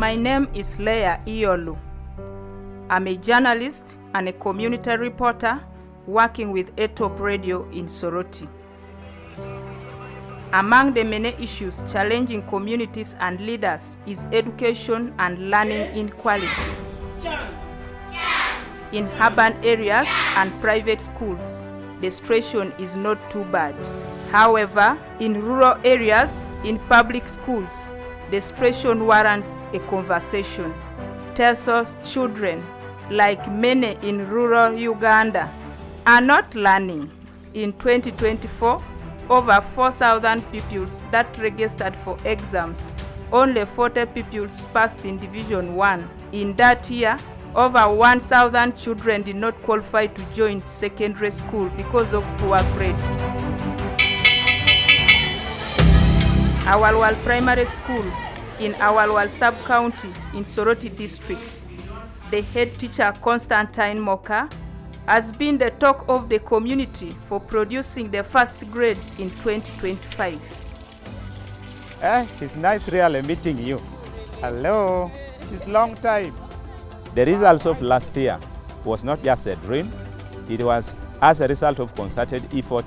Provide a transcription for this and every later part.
My name is Leah Iyolu. I'm a journalist and a community reporter working with Etop radio in Soroti. Among the many issues challenging communities and leaders is education and learning inequality. In urban areas and private schools, the situation is not too bad. However, in rural areas, in public schools, the situation warrants a conversation. Tesos children, like many in rural Uganda, are not learning. In 2024, over 4,000 pupils that registered for exams, only 40 pupils passed in Division 1. In that year, over 1,000 children did not qualify to join secondary school because of poor grades. Iyolu Primary School in Iyolu Sub-County in Soroti District, the head teacher Constantine Moka has been the talk of the community for producing the first grade in 2025. It's nice really meeting you. Hello, it's long time. The results of last year was not just a dream, it was as a result of concerted effort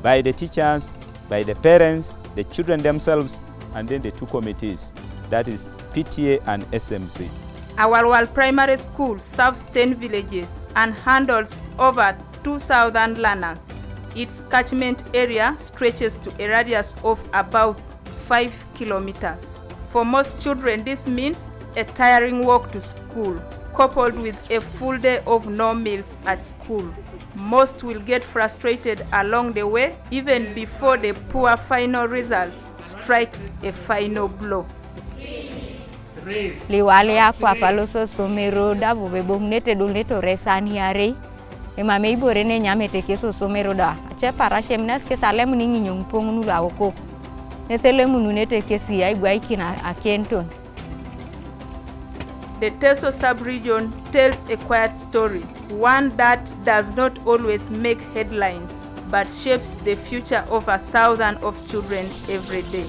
by the teachers, by the parents, the children themselves, and then the two committees, that is PTA and SMC. Iyolu Primary School serves 10 villages and handles over 2,000 learners. Its catchment area stretches to a radius of about 5 kilometers. For most children, this means a tiring walk to school, coupled with a full day of no meals at school. Most will get frustrated along the way, even before the poor final results strikes a final blow. Liwali akwa paloso somero da bobe bomnete doleto resani are ema meibo rene nyamete keso somero da che parashem nas ke salem ni nyong pongnu la oko nesele mununete kesi ai gwaikina akenton. The Teso sub-region tells a quiet story, one that does not always make headlines, but shapes the future of 1,000 of children every day.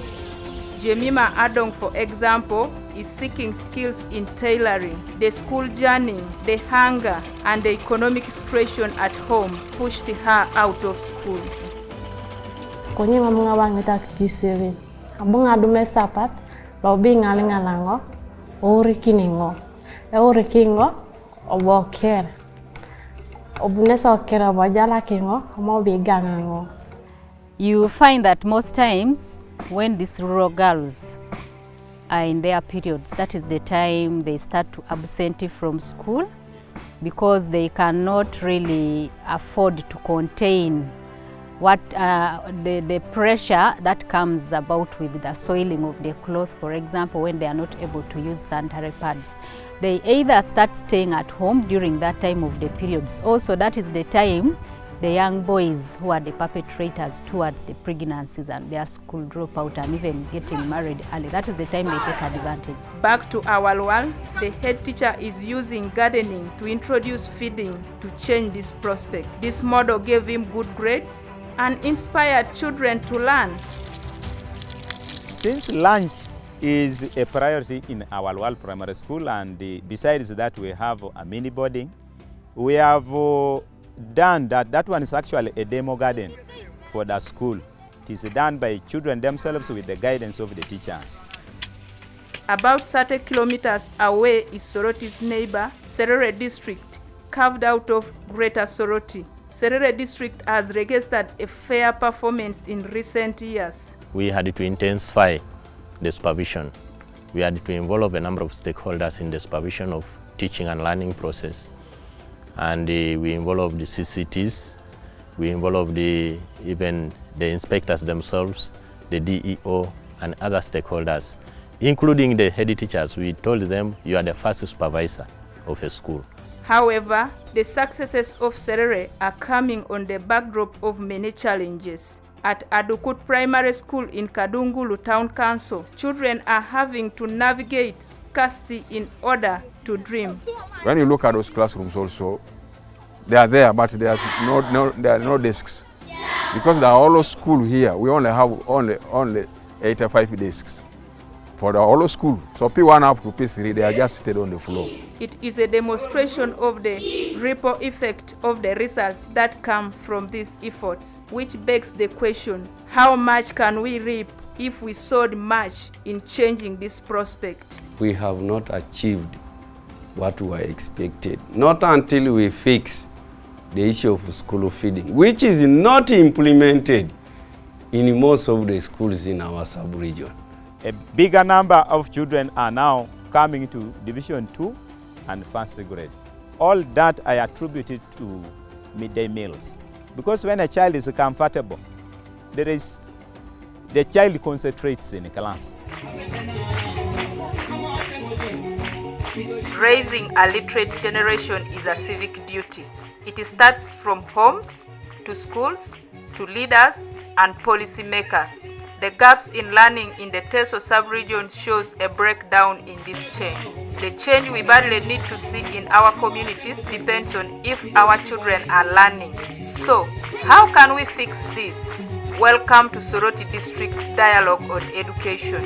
Jemima Adong, for example, is seeking skills in tailoring. The school journey, the hunger, and the economic situation at home pushed her out of school. Konye mamunga wangeta kisiri. Abunga dume sapat, lobi ngalingalango, ori kiningo. Ori kingo, obo ker. Obunesa okera bajala kingo, omo bigango. You find that most times when these rural girls are in their periods, that is the time they start to absent from school because they cannot really afford to contain what the pressure that comes about with the soiling of their clothes. For example, when they are not able to use sanitary pads, they either start staying at home during that time of the periods. Also, that is the time the young boys who are the perpetrators towards the pregnancies and their school dropout and even getting married early. That is the time they take advantage. Back to Iyolu, the head teacher is using gardening to introduce feeding to change this prospect. This model gave him good grades and inspired children to learn. Since lunch is a priority in Iyolu Primary School, and besides that we have a mini boarding, we have done that one is actually a demo garden for the school. It is done by children themselves with the guidance of the teachers. About 30 kilometers away is Soroti's neighbor, Soroti District, carved out of Greater Soroti. Soroti District has registered a fair performance in recent years. We had to intensify the supervision. We had to involve a number of stakeholders in the supervision of teaching and learning process. And we involved the CCTs, we involved even the inspectors themselves, the DEO, and other stakeholders, including the head teachers. We told them, you are the first supervisor of a school. However, the successes of Soroti are coming on the backdrop of many challenges. At Adukut Primary School in Kadungulu Town Council, children are having to navigate scarcity in order to dream. When you look at those classrooms also, they are there, but there are no desks. Because the whole school here, we only have only 85 desks for the whole school. So P1 up to P3, they are just seated on the floor. It is a demonstration of the ripple effect of the results that come from these efforts, which begs the question, how much can we reap if we sowed much in changing this prospect? We have not achieved what we expected, not until we fix the issue of school feeding, which is not implemented in most of the schools in our sub-region. A bigger number of children are now coming to Division 2 and first grade. All that I attributed to midday meals. Because when a child is comfortable, the child concentrates in class. Raising a literate generation is a civic duty. It starts from homes, to schools, to leaders and policy makers. The gaps in learning in the Teso sub-region shows a breakdown in this chain. The change we badly need to see in our communities depends on if our children are learning. So, how can we fix this? Welcome to Soroti District Dialogue on Education.